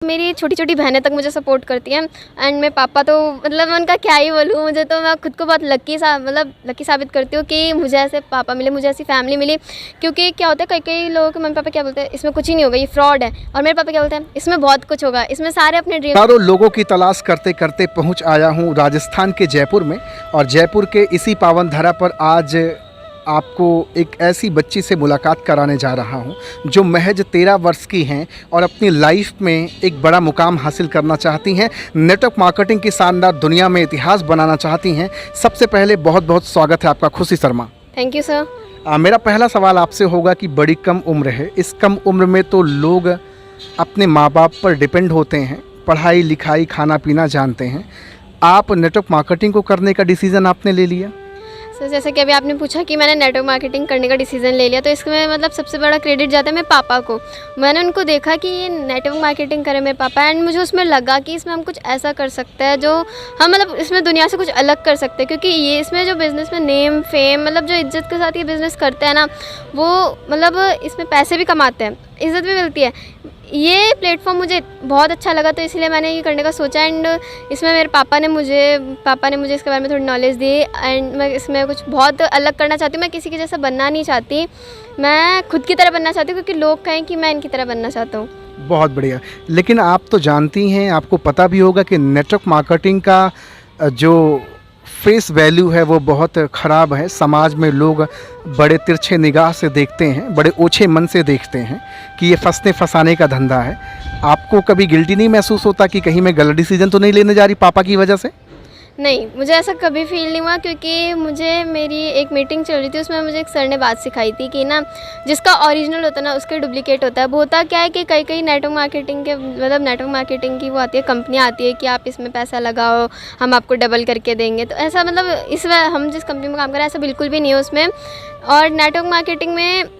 मेरी छोटी-छोटी बहनें तक मुझे सपोर्ट करती हैं एंड मेरे पापा तो मतलब मैं उनका क्या ही बोलूँ, मुझे तो मैं खुद को बहुत लकी साबित करती हूँ कि मुझे ऐसे पापा मिले, मुझे ऐसी फैमिली मिली। क्योंकि क्या होता है कई लोगों के मम्मी-पापा क्या बोलते हैं, इसमें कुछ ही नहीं होगा, ये फ्रॉड है। और मेरे पापा क्या बोलते हैं, इसमें बहुत कुछ होगा, इसमें सारे अपने ड्रीम। हज़ारों लोगों की तलाश करते करते पहुंच आया हूं राजस्थान के जयपुर में, और जयपुर के इसी पावन धरा पर आज आपको एक ऐसी बच्ची से मुलाकात कराने जा रहा हूं जो महज 13 वर्ष की हैं और अपनी लाइफ में एक बड़ा मुकाम हासिल करना चाहती हैं, नेटवर्क मार्केटिंग की शानदार दुनिया में इतिहास बनाना चाहती हैं। सबसे पहले बहुत बहुत स्वागत है आपका खुशी शर्मा। Thank you sir. मेरा पहला सवाल आपसे होगा कि बड़ी कम उम्र है, इस कम उम्र में तो लोग अपने माँ बाप पर डिपेंड होते हैं, पढ़ाई लिखाई खाना पीना जानते हैं। आप नेटवर्क मार्केटिंग को करने का डिसीज़न आपने ले लिया? सर जैसे कि अभी आपने पूछा कि मैंने नेटवर्क मार्केटिंग करने का डिसीज़न ले लिया, तो इसमें मतलब सबसे बड़ा क्रेडिट जाता है मेरे पापा को। मैंने उनको देखा कि ये नेटवर्क मार्केटिंग करे मेरे पापा, एंड मुझे उसमें लगा कि इसमें हम कुछ ऐसा कर सकते हैं जो हम मतलब इसमें दुनिया से कुछ अलग कर सकते हैं। क्योंकि ये इसमें जो बिज़नेस में नेम फेम मतलब जो इज्जत के साथ ये बिज़नेस करते हैं ना, वो मतलब इसमें पैसे भी कमाते हैं, इज़्ज़त भी मिलती है। ये प्लेटफॉर्म मुझे बहुत अच्छा लगा, तो इसलिए मैंने ये करने का सोचा। एंड इसमें मेरे पापा ने मुझे इसके बारे में थोड़ी नॉलेज दी, एंड मैं इसमें कुछ बहुत अलग करना चाहती हूँ। मैं किसी के जैसा बनना नहीं चाहती, मैं खुद की तरह बनना चाहती हूँ, क्योंकि लोग कहें कि मैं इनकी तरह बनना चाहता हूँ। बहुत बढ़िया। लेकिन आप तो जानती हैं, आपको पता भी होगा कि नेटवर्क मार्केटिंग का जो फेस वैल्यू है वो बहुत ख़राब है। समाज में लोग बड़े तिरछे निगाह से देखते हैं, बड़े ओछे मन से देखते हैं कि ये फंसने फंसाने का धंधा है। आपको कभी गिल्टी नहीं महसूस होता कि कहीं मैं गलत डिसीजन तो नहीं लेने जा रही पापा की वजह से? नहीं, मुझे ऐसा कभी फील नहीं हुआ, क्योंकि मेरी एक मीटिंग चल रही थी, उसमें मुझे एक सर ने बात सिखाई थी कि ना जिसका ओरिजिनल होता है ना उसके डुप्लीकेट होता है। वो होता क्या है कि कई नेटवर्क मार्केटिंग की वो आती है, कंपनियाँ आती है कि आप इसमें पैसा लगाओ, हम आपको डबल करके देंगे। तो ऐसा मतलब इसमें हम जिस कंपनी में काम कर रहे हैं ऐसा बिल्कुल भी नहीं है उसमें। और नेटवर्क मार्केटिंग में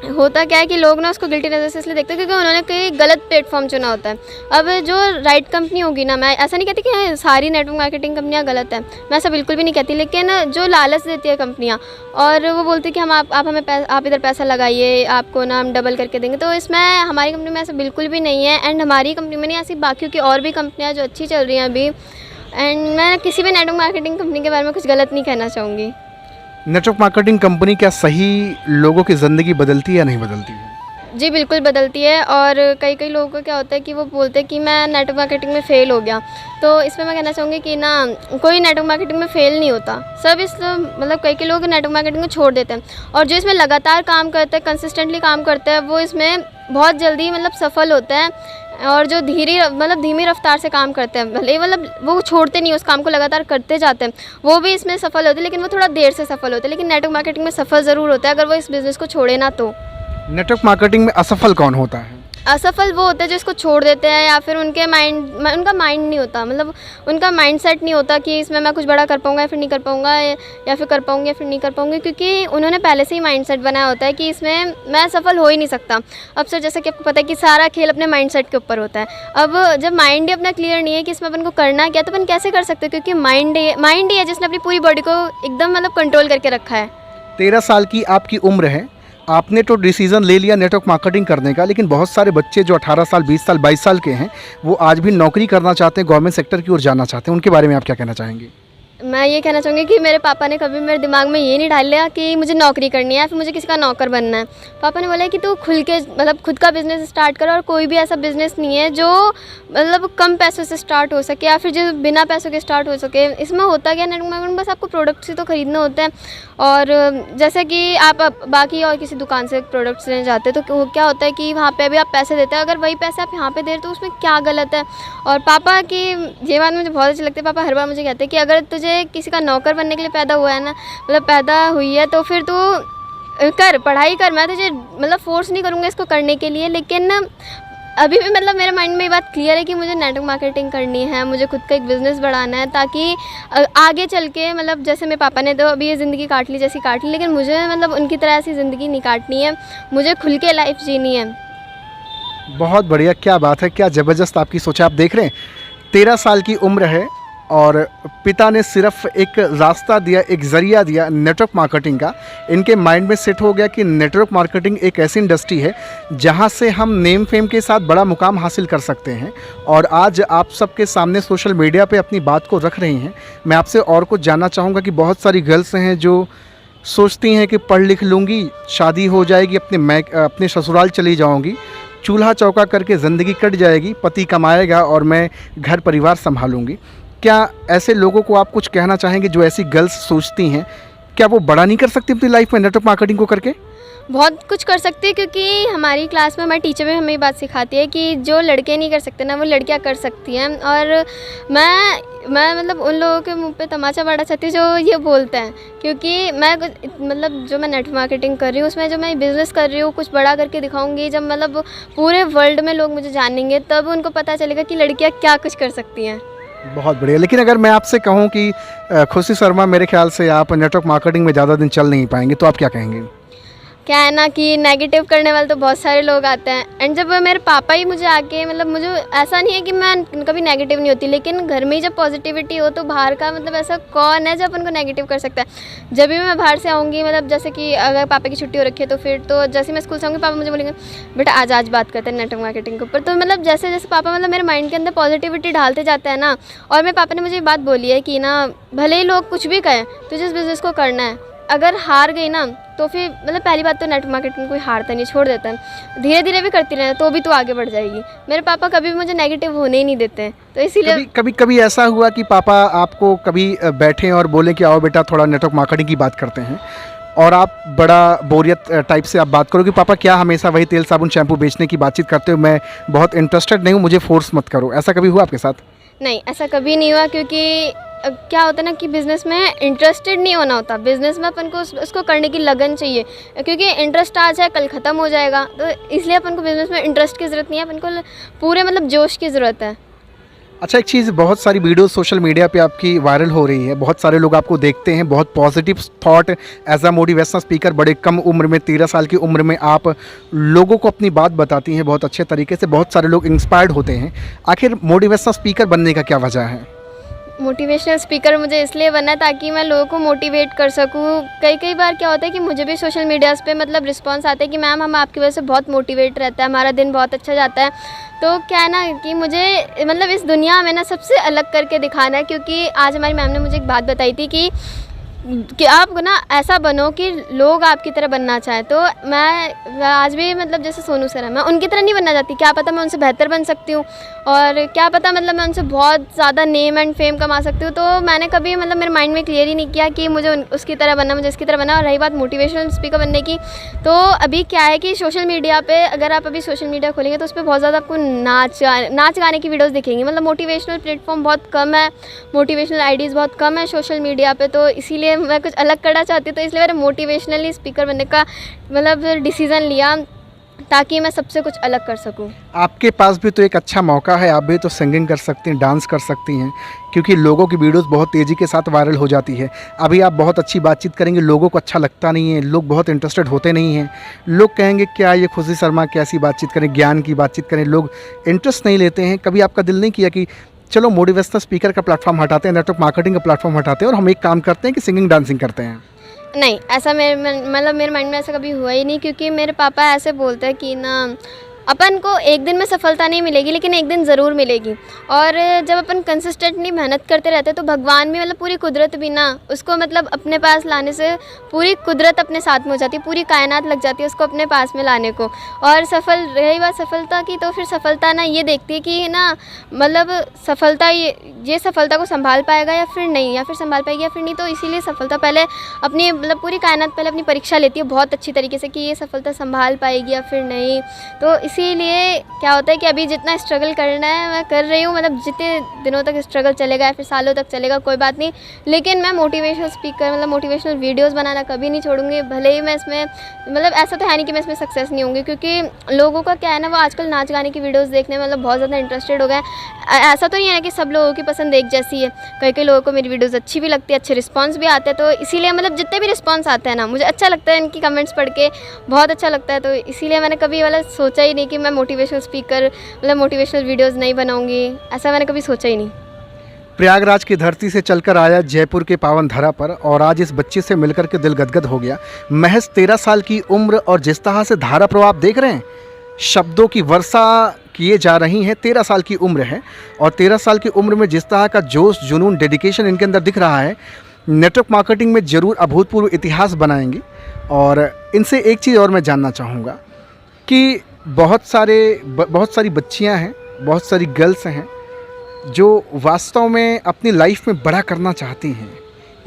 होता क्या है कि लोग ना उसको गिल्टी नज़र से इसलिए देखते हैं क्योंकि उन्होंने कोई गलत प्लेटफॉर्म चुना होता है। अब जो राइट कंपनी होगी ना, मैं ऐसा नहीं कहती कि सारी नेटवर्क मार्केटिंग कंपनियां गलत हैं, मैं ऐसा बिल्कुल भी नहीं कहती। लेकिन जो लालच देती है कंपनियां और वो बोलती है कि हम आप इधर पैसा लगाइए, आपको ना हम डबल करके देंगे, तो इसमें हमारी कंपनी में ऐसा बिल्कुल भी नहीं है। एंड हमारी कंपनी में नहीं, ऐसी बाकियों की और भी कंपनियाँ जो अच्छी चल रही हैं अभी। एंड मैं किसी भी नेटवर्क मार्केटिंग कंपनी के बारे में कुछ गलत नहीं कहना चाहूँगी। नेटवर्क मार्केटिंग कंपनी क्या सही लोगों की ज़िंदगी बदलती है या नहीं बदलती है? जी बिल्कुल बदलती है। और कई लोगों को क्या होता है कि वो बोलते हैं कि मैं नेटवर्क मार्केटिंग में फ़ेल हो गया, तो इसमें मैं कहना चाहूँगी कि ना कोई नेटवर्क मार्केटिंग में फ़ेल नहीं होता। सब मतलब कई लोग नेटवर्क मार्केटिंग को छोड़ देते हैं, और जो इसमें लगातार काम करते हैं, कंसिस्टेंटली काम करते हैं, वो इसमें बहुत जल्दी मतलब सफल होते हैं। और जो धीमी रफ्तार से काम करते हैं, भले मतलब वो छोड़ते नहीं, उस काम को लगातार करते जाते हैं, वो भी इसमें सफल होते हैं, लेकिन वो थोड़ा देर से सफल होते हैं। लेकिन नेटवर्क मार्केटिंग में सफल ज़रूर होता है अगर वो इस बिज़नेस को छोड़े ना तो। नेटवर्क मार्केटिंग में असफल कौन होता है? असफल वो होते हैं जो इसको छोड़ देते हैं, या फिर उनका माइंड नहीं होता, मतलब उनका माइंडसेट नहीं होता कि इसमें मैं कुछ बड़ा कर पाऊँगा या फिर नहीं कर पाऊँगा, या फिर कर पाऊँगी या फिर नहीं कर पाऊँगी, क्योंकि उन्होंने पहले से ही माइंडसेट बनाया होता है कि इसमें मैं सफल हो ही नहीं सकता। अब सर जैसे कि आपको पता है कि सारा खेल अपने माइंडसेट के ऊपर होता है। अब जब माइंड ही अपना क्लियर नहीं है कि इसमें अपन को करना क्या, तो अपन कैसे कर सकते हैं, क्योंकि माइंड ही है जिसने अपनी पूरी बॉडी को एकदम मतलब कंट्रोल करके रखा है। 13 साल की आपकी उम्र है, आपने तो डिसीज़न ले लिया नेटवर्क मार्केटिंग करने का, लेकिन बहुत सारे बच्चे जो 18 साल 20 साल 22 साल के हैं वो आज भी नौकरी करना चाहते हैं, गवर्नमेंट सेक्टर की ओर जाना चाहते हैं, उनके बारे में आप क्या कहना चाहेंगे? मैं ये कहना चाहूँगी कि मेरे पापा ने कभी मेरे दिमाग में ये नहीं डाल लिया कि मुझे नौकरी करनी है या फिर मुझे किसी का नौकर बनना है। पापा ने बोला कि तू खुल के मतलब खुद का बिज़नेस स्टार्ट कर, और कोई भी ऐसा बिज़नेस नहीं है जो मतलब कम पैसों से स्टार्ट हो सके या फिर जो बिना पैसों के स्टार्ट हो सके। इसमें होता क्या नेटवर्क मार्केटिंग, बस आपको प्रोडक्ट्स ही तो ख़रीदना होता है। और जैसे कि आप बाकी और किसी दुकान से प्रोडक्ट्स लेने जाते हैं तो क्या होता है कि वहाँ पर भी आप पैसे देते हैं, अगर वही पैसे आप यहाँ पर दे रहे तो उसमें क्या गलत है। और पापा की ये बात मुझे बहुत अच्छी लगती है। पापा हर बार मुझे कहते हैं कि अगर तुझे किसी का नौकर बनने के लिए पैदा हुआ है ना, मतलब पैदा हुई है, तो फिर तू पढ़ाई कर, मैं तुझे मतलब फोर्स नहीं करूँगा इसको करने के लिए। लेकिन अभी भी मतलब मेरे माइंड में ये बात क्लियर है कि मुझे नेटवर्क मार्केटिंग करनी है, मुझे खुद का एक बिज़नेस बढ़ाना है, ताकि आगे चल के मतलब जैसे मेरे पापा ने तो अभी ये ज़िंदगी काट ली जैसी काट ली, लेकिन मुझे मतलब उनकी तरह ऐसी ज़िंदगी नहीं काटनी है, मुझे खुल के लाइफ जीनी है। बहुत बढ़िया, क्या बात है, क्या ज़बरदस्त आपकी सोच। आप देख रहे हैं 13 साल की उम्र है और पिता ने सिर्फ एक रास्ता दिया, एक ज़रिया दिया नेटवर्क मार्केटिंग का। इनके माइंड में सेट हो गया कि नेटवर्क मार्केटिंग एक ऐसी इंडस्ट्री है जहां से हम नेम फेम के साथ बड़ा मुकाम हासिल कर सकते हैं। और आज आप सबके सामने सोशल मीडिया पे अपनी बात को रख रही हैं। मैं आपसे और कुछ जानना चाहूँगा कि बहुत सारी गर्ल्स हैं जो सोचती हैं कि पढ़ लिख लूँगी, शादी हो जाएगी, अपने ससुराल चली जाऊँगी, चूल्हा चौका करके ज़िंदगी कट जाएगी, पति कमाएगा और मैं घर परिवार संभालूंगी। क्या ऐसे लोगों को आप कुछ कहना चाहेंगे जो ऐसी गर्ल्स सोचती हैं? क्या वो बड़ा नहीं कर सकती अपनी लाइफ में नेटवर्क मार्केटिंग को करके? बहुत कुछ कर सकती है, क्योंकि हमारी क्लास में हमारी टीचर भी हमें ये बात सिखाती है कि जो लड़के नहीं कर सकते ना वो लड़कियां कर सकती हैं। और मैं मतलब उन लोगों के मुंह पे तमाचा बाड़ा चाहती हूँ जो ये बोलते हैं, क्योंकि मैं मतलब जो मैं नेटवर्क मार्केटिंग कर रही हूँ उसमें जो मैं बिज़नेस कर रही हूँ कुछ बड़ा करके दिखाऊंगी। जब मतलब पूरे वर्ल्ड में लोग मुझे जानेंगे तब उनको पता चलेगा कि लड़कियाँ क्या कुछ कर सकती हैं। बहुत बढ़िया। लेकिन अगर मैं आपसे कहूँ कि खुशी शर्मा, मेरे ख्याल से आप नेटवर्क मार्केटिंग में ज़्यादा दिन चल नहीं पाएंगे, तो आप क्या कहेंगे? क्या है ना कि नेगेटिव करने वाले तो बहुत सारे लोग आते हैं। एंड जब मेरे पापा ही मुझे आके मतलब मुझे ऐसा नहीं है कि मैं कभी नेगेटिव नहीं होती, लेकिन घर में ही जब पॉजिटिविटी हो तो बाहर का मतलब ऐसा कौन है जो अपन को नेगेटिव कर सकता है। जब भी मैं बाहर से आऊँगी, मतलब जैसे कि अगर पापा की छुट्टी हो रखी है तो फिर तो जैसे मैं स्कूल से आऊँगी पापा मुझे बोलेंगे बेटा आज बात करते हैं नेटवर्क मार्केटिंग के ऊपर। तो मतलब जैसे जैसे पापा मतलब मेरे माइंड के अंदर पॉजिटिविटी डालते जाते हैं ना। और मेरे पापा ने मुझे बात बोली है कि ना भले ही लोग कुछ भी कहें तुझे इस बिज़नेस को करना है। अगर हार गई ना तो फिर मतलब पहली बात तो नेटवर्क मार्केटिंग कोई हारता नहीं, छोड़ देता है, धीरे धीरे भी करती रहना तो भी तू आगे बढ़ जाएगी। मेरे पापा कभी भी मुझे नेगेटिव होने ही नहीं देते हैं, तो इसीलिए कभी ऐसा हुआ कि पापा आपको कभी बैठे और बोले कि आओ बेटा थोड़ा नेटवर्क मार्केटिंग की बात करते हैं, और आप बड़ा बोरियत टाइप से आप बात करो कि पापा क्या हमेशा वही तेल साबुन शैम्पू बेचने की बातचीत करते हो, मैं बहुत इंटरेस्टेड नहीं हूँ, मुझे फोर्स मत करो, ऐसा कभी हुआ आपके साथ? नहीं, ऐसा कभी नहीं हुआ। क्योंकि क्या होता है ना कि बिज़नेस में इंटरेस्टेड नहीं होना होता। बिज़नेस में अपन को उसको करने की लगन चाहिए, क्योंकि इंटरेस्ट आज है कल ख़त्म हो जाएगा। तो इसलिए अपन को बिज़नेस में इंटरेस्ट की ज़रूरत नहीं है, अपन को पूरे मतलब जोश की ज़रूरत है। अच्छा, एक चीज़, बहुत सारी वीडियोस सोशल मीडिया पे आपकी वायरल हो रही है, बहुत सारे लोग आपको देखते हैं, बहुत positive thought as a motivational speaker, बड़े कम उम्र में 13 साल की उम्र में आप लोगों को अपनी बात बताती हैं बहुत अच्छे तरीके से, बहुत सारे लोग इंस्पायर्ड होते हैं। आखिर मोटिवेशनल स्पीकर बनने का क्या वजह है? मोटिवेशनल स्पीकर मुझे इसलिए बनना है ताकि मैं लोगों को मोटिवेट कर सकूं। कई बार क्या होता है कि मुझे भी सोशल मीडियाज़ पे मतलब रिस्पांस आता है कि मैम हम आपकी वजह से बहुत मोटिवेट रहता है, हमारा दिन बहुत अच्छा जाता है। तो क्या है ना कि मुझे मतलब इस दुनिया में ना सबसे अलग करके दिखाना है। क्योंकि आज हमारी मैम ने मुझे एक बात बताई थी कि आप ना ऐसा बनो कि लोग आपकी तरह बनना चाहें। तो मैं आज भी मतलब जैसे सोनू सर है, मैं उनकी तरह नहीं बनना चाहती, क्या पता मैं उनसे बेहतर बन सकती हूँ, और क्या पता मतलब मैं उनसे बहुत ज़्यादा नेम एंड फेम कमा सकती हूँ। तो मैंने कभी मतलब मेरे माइंड में क्लियर ही नहीं किया कि मुझे उसकी तरह बनना, मुझे इसकी तरह बनना। और रही बात मोटिवेशनल स्पीकर बनने की, तो अभी क्या है कि सोशल मीडिया पे अगर आप अभी सोशल मीडिया खोलेंगे तो उस पर बहुत ज़्यादा आपको नाच गाने की वीडियोज़ दिखेंगी। मतलब मोटिवेशनल प्लेटफॉर्म बहुत कम है, मोटिवेशनल आइडियाज़ बहुत कम है सोशल मीडिया पे। तो इसीलिए मैं कुछ अलग करना चाहती हूँ, तो इसलिए मैंने मोटिवेशनली स्पीकर बनने का मतलब डिसीज़न लिया ताकि मैं सबसे कुछ अलग कर सकूं। आपके पास भी तो एक अच्छा मौका है, आप भी तो सिंगिंग कर सकती हैं, डांस कर सकती हैं, क्योंकि लोगों की वीडियोस बहुत तेज़ी के साथ वायरल हो जाती है। अभी आप बहुत अच्छी बातचीत करेंगे, लोगों को अच्छा लगता नहीं है, लोग बहुत इंटरेस्टेड होते नहीं हैं, लोग कहेंगे क्या ये खुशी शर्मा कैसी बातचीत करें, ज्ञान की बातचीत करें, लोग इंटरेस्ट नहीं लेते हैं। कभी आपका दिल नहीं किया कि चलो मोटिवेशनल स्पीकर का प्लेटफॉर्म हटाते हैं, नेटवर्क मार्केटिंग का प्लेटफॉर्म हटाते हैं और हम एक काम करते हैं कि सिंगिंग डांसिंग करते हैं? नहीं, ऐसा मेरे माइंड में ऐसा कभी हुआ ही नहीं। क्योंकि मेरे पापा ऐसे बोलते हैं कि ना अपन को एक दिन में सफलता नहीं मिलेगी, लेकिन एक दिन ज़रूर मिलेगी। और जब अपन कंसिस्टेंटली मेहनत करते रहते हैं तो भगवान भी मतलब पूरी कुदरत भी ना उसको मतलब अपने पास लाने से पूरी कुदरत अपने साथ में हो जाती है, पूरी कायनात लग जाती है उसको अपने पास में लाने को। और रही बात सफलता की, तो फिर सफलता ना ये देखती है कि ना मतलब सफलता ये सफलता को संभाल पाएगा या फिर नहीं, या फिर संभाल पाएगी या फिर नहीं। तो इसीलिए सफलता पहले अपनी मतलब पूरी कायनात पहले अपनी परीक्षा लेती है बहुत अच्छी तरीके से कि ये सफलता संभाल पाएगी या फिर नहीं। तो इसीलिए क्या होता है कि अभी जितना स्ट्रगल करना है मैं कर रही हूँ, मतलब जितने दिनों तक स्ट्रगल चलेगा या फिर सालों तक चलेगा कोई बात नहीं, लेकिन मैं मोटिवेशनल स्पीकर मतलब मोटिवेशनल वीडियोस बनाना कभी नहीं छोड़ूंगी। भले ही मैं इसमें मतलब ऐसा तो है नहीं कि मैं इसमें सक्सेस नहीं होंगी, क्योंकि लोगों का क्या है ना वो आजकल नाच गाने की वीडियोस देखने में मतलब बहुत ज़्यादा इंटरेस्टेड हो गए। ऐसा तो नहीं है कि सब लोगों की पसंद एक जैसी है, कई लोगों को मेरी वीडियोस अच्छी भी लगती है, अच्छे रिस्पांस भी आते हैं। तो इसीलिए मतलब जितने भी रिस्पांस आते हैं ना मुझे अच्छा लगता है, इनकी कमेंट्स पढ़ के बहुत अच्छा लगता है। तो इसीलिए मैंने कभी वाला सोचा ही नहीं कि मैं मोटिवेशनल स्पीकर मतलब मोटिवेशनल वीडियोस नहीं बनाऊंगी, ऐसा मैंने कभी सोचा ही नहीं। प्रयागराज की धरती से चलकर आया जयपुर के पावन धरा पर और आज इस बच्ची से मिलकर के दिल गदगद हो गया। महज 13 साल की उम्र और जिस तरह से धारा प्रवाह आप देख रहे हैं, शब्दों की वर्षा किए जा रही हैं। 13 साल की उम्र है और 13 साल की उम्र में जिस तरह का जोश, जुनून, डेडिकेशन इनके अंदर दिख रहा है, नेटवर्क मार्केटिंग में ज़रूर अभूतपूर्व इतिहास बनाएंगी। और इनसे एक चीज़ और मैं जानना चाहूँगा कि बहुत सारी बच्चियाँ हैं, बहुत सारी गर्ल्स हैं जो वास्तव में अपनी लाइफ में बड़ा करना चाहती हैं,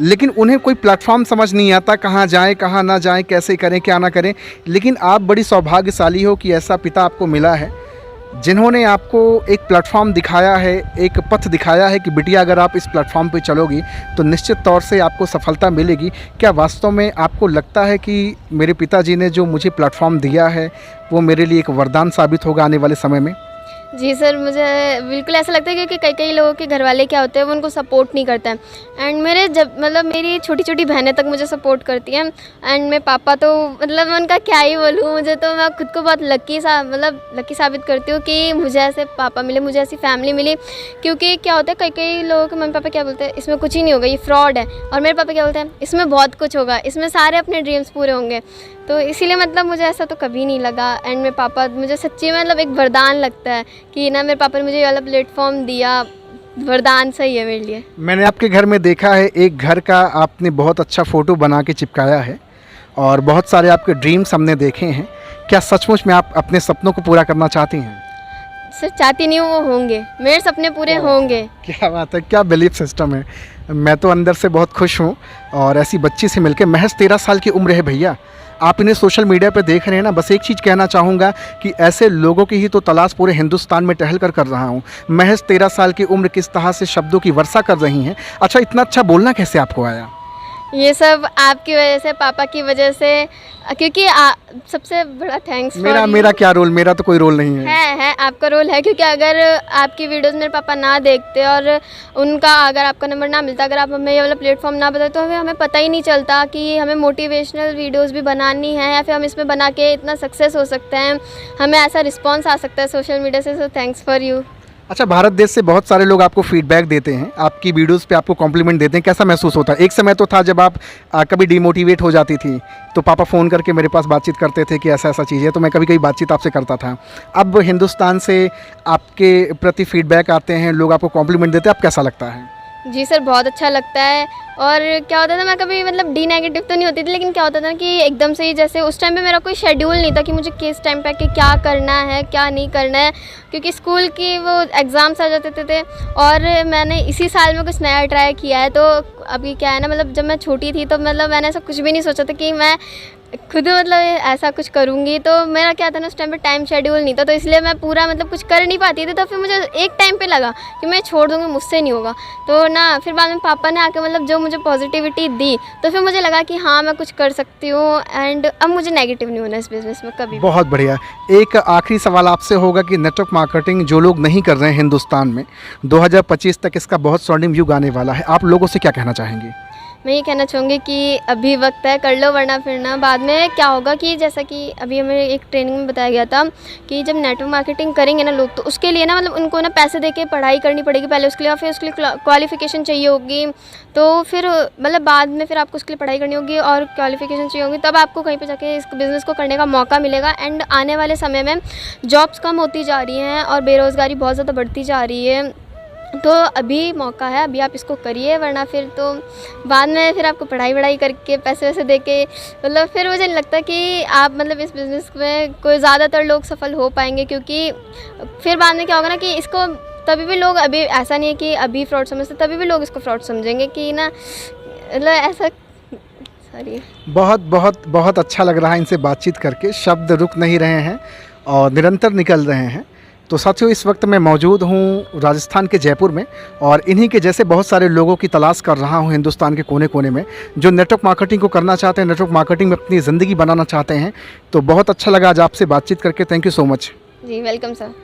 लेकिन उन्हें कोई प्लेटफॉर्म समझ नहीं आता, कहाँ जाएं, कहाँ ना जाएं, कैसे करें, क्या ना करें। लेकिन आप बड़ी सौभाग्यशाली हो कि ऐसा पिता आपको मिला है जिन्होंने आपको एक प्लेटफॉर्म दिखाया है, एक पथ दिखाया है कि बिटिया अगर आप इस प्लेटफॉर्म पे चलोगी तो निश्चित तौर से आपको सफलता मिलेगी। क्या वास्तव में आपको लगता है कि मेरे पिताजी ने जो मुझे प्लेटफॉर्म दिया है वो मेरे लिए एक वरदान साबित होगा आने वाले समय में? जी सर, मुझे बिल्कुल ऐसा लगता है क्योंकि कई लोगों के घर वाले क्या होते हैं वो उनको सपोर्ट नहीं करते हैं। एंड मेरी छोटी छोटी बहनें तक मुझे सपोर्ट करती हैं। एंड मेरे पापा तो मैं उनका क्या ही बोलूँ, मुझे तो मैं खुद को बहुत लकी साबित करती हूँ कि मुझे ऐसे पापा मिले, मुझे ऐसी फैमिली मिली। क्योंकि क्या होता है, कई लोगों के मम्मी पापा क्या बोलते हैं, इसमें कुछ ही नहीं होगा, ये फ्रॉड है। और मेरे पापा क्या बोलते हैं, इसमें बहुत कुछ होगा, इसमें सारे अपने ड्रीम्स पूरे होंगे। तो इसीलिए मुझे ऐसा तो कभी नहीं लगा। एंड मेरे पापा मुझे सच्ची एक वरदान लगता है कि ना मेरे पापा ने मुझे ये वाला प्लेटफॉर्म दिया, वरदान सही है मेरे लिए। मैंने आपके घर में देखा है, एक घर का आपने बहुत अच्छा फ़ोटो बना के चिपकाया है और बहुत सारे आपके ड्रीम्स हमने देखे हैं। क्या सचमुच में आप अपने सपनों को पूरा करना चाहती हैं? सर चाहती नहीं हूँ, वो होंगे, मेरे सपने पूरे होंगे। क्या बात है, क्या बिलीफ सिस्टम है। मैं तो अंदर से बहुत खुश हूँ और ऐसी बच्ची से मिलकर। महज 13 साल की उम्र है भैया, आप इन्हें सोशल मीडिया पे देख रहे हैं ना। बस एक चीज़ कहना चाहूँगा कि ऐसे लोगों की ही तो तलाश पूरे हिंदुस्तान में टहल कर रहा हूँ। महज 13 साल की उम्र किस तरह से शब्दों की वर्षा कर रही हैं। अच्छा, इतना अच्छा बोलना कैसे आपको आया? ये सब आपकी वजह से, पापा की वजह से, क्योंकि सबसे बड़ा थैंक्स। मेरा क्या रोल? मेरा तो कोई रोल नहीं है आपका रोल है। क्योंकि अगर आपकी वीडियोस मेरे पापा ना देखते और उनका अगर आपका नंबर ना मिलता, अगर आप हमें ये वाला प्लेटफॉर्म ना बताते तो हमें पता ही नहीं चलता कि हमें मोटिवेशनल वीडियोस भी बनानी है या फिर हम इसमें बना के इतना सक्सेस हो सकते हैं, हमें ऐसा रिस्पॉन्स आ सकता है सोशल मीडिया से। So thanks for you. अच्छा, भारत देश से बहुत सारे लोग आपको फीडबैक देते हैं, आपकी वीडियोस पे आपको कॉम्प्लीमेंट देते हैं, कैसा महसूस होता है? एक समय तो था जब आप कभी डिमोटिवेट हो जाती थी तो पापा फ़ोन करके मेरे पास बातचीत करते थे कि ऐसा चीज़ है, तो मैं कभी बातचीत आपसे करता था। अब हिंदुस्तान से आपके प्रति फीडबैक आते हैं, लोग आपको कॉम्प्लीमेंट देते हैं, अब कैसा लगता है? जी सर, बहुत अच्छा लगता है। और क्या होता था, मैं कभी डी नेगेटिव तो नहीं होती थी, लेकिन क्या होता था कि एकदम से ही, जैसे उस टाइम पे मेरा कोई शेड्यूल नहीं था कि मुझे किस टाइम पे कि क्या करना है क्या नहीं करना है, क्योंकि स्कूल की वो एग्ज़ाम्स आ जाते थे। और मैंने इसी साल में कुछ नया ट्राई किया है। तो अभी क्या है ना, जब मैं छोटी थी तो मैंने ऐसा कुछ भी नहीं सोचा था कि मैं खुद ऐसा कुछ करूँगी। तो मेरा क्या था ना, उस टाइम पे टाइम शेड्यूल नहीं था, तो इसलिए मैं पूरा कुछ कर नहीं पाती थी। तो फिर मुझे एक टाइम पे लगा कि मैं छोड़ दूँगी, मुझसे नहीं होगा। तो ना फिर बाद में पापा ने आके जो मुझे पॉजिटिविटी दी, तो फिर मुझे लगा कि हाँ मैं कुछ कर सकती हूँ। एंड अब मुझे नेगेटिव नहीं होना इस बिज़नेस में कभी। बहुत बढ़िया। एक आखिरी सवाल आपसे होगा कि नेटवर्क मार्केटिंग जो लोग नहीं कर रहे हैं हिंदुस्तान में, 2025 तक इसका बहुत स्वर्णिम युग आने वाला है, आप लोगों से क्या कहना चाहेंगे? मैं ये कहना चाहूँगी कि अभी वक्त है, कर लो, वरना फिर ना बाद में क्या होगा कि जैसा कि अभी हमें एक ट्रेनिंग में बताया गया था कि जब नेटवर्क मार्केटिंग करेंगे ना लोग, तो उसके लिए ना उनको ना पैसे दे के पढ़ाई करनी पड़ेगी पहले उसके लिए, और फिर उसके लिए क्वालिफ़िकेशन चाहिए होगी। तो फिर बाद में फिर आपको उसके लिए पढ़ाई करनी होगी और क्वालिफ़िकेशन चाहिए होगी, तब आपको कहीं पर जाके इस बिज़नेस को करने का मौका मिलेगा। एंड आने वाले समय में जॉब्स कम होती जा रही हैं और बेरोज़गारी बहुत ज़्यादा बढ़ती जा रही है। तो अभी मौका है, अभी आप इसको करिए, वरना फिर तो बाद में फिर आपको पढ़ाई करके पैसे वैसे दे के फिर मुझे नहीं लगता कि आप इस बिज़नेस में कोई ज़्यादातर लोग सफल हो पाएंगे। क्योंकि फिर बाद में क्या होगा ना कि इसको तभी भी लोग, अभी ऐसा नहीं है कि अभी फ्रॉड समझते, तभी भी लोग इसको फ्रॉड समझेंगे कि ना ऐसा। सॉरी। बहुत अच्छा लग रहा है इनसे बातचीत करके, शब्द रुक नहीं रहे हैं और निरंतर निकल रहे हैं। तो साथियों, इस वक्त मैं मौजूद हूँ राजस्थान के जयपुर में और इन्हीं के जैसे बहुत सारे लोगों की तलाश कर रहा हूँ हिंदुस्तान के कोने कोने में, जो नेटवर्क मार्केटिंग को करना चाहते हैं, नेटवर्क मार्केटिंग में अपनी ज़िंदगी बनाना चाहते हैं। तो बहुत अच्छा लगा आज आपसे बातचीत करके। Thank you so much. जी वेलकम सर।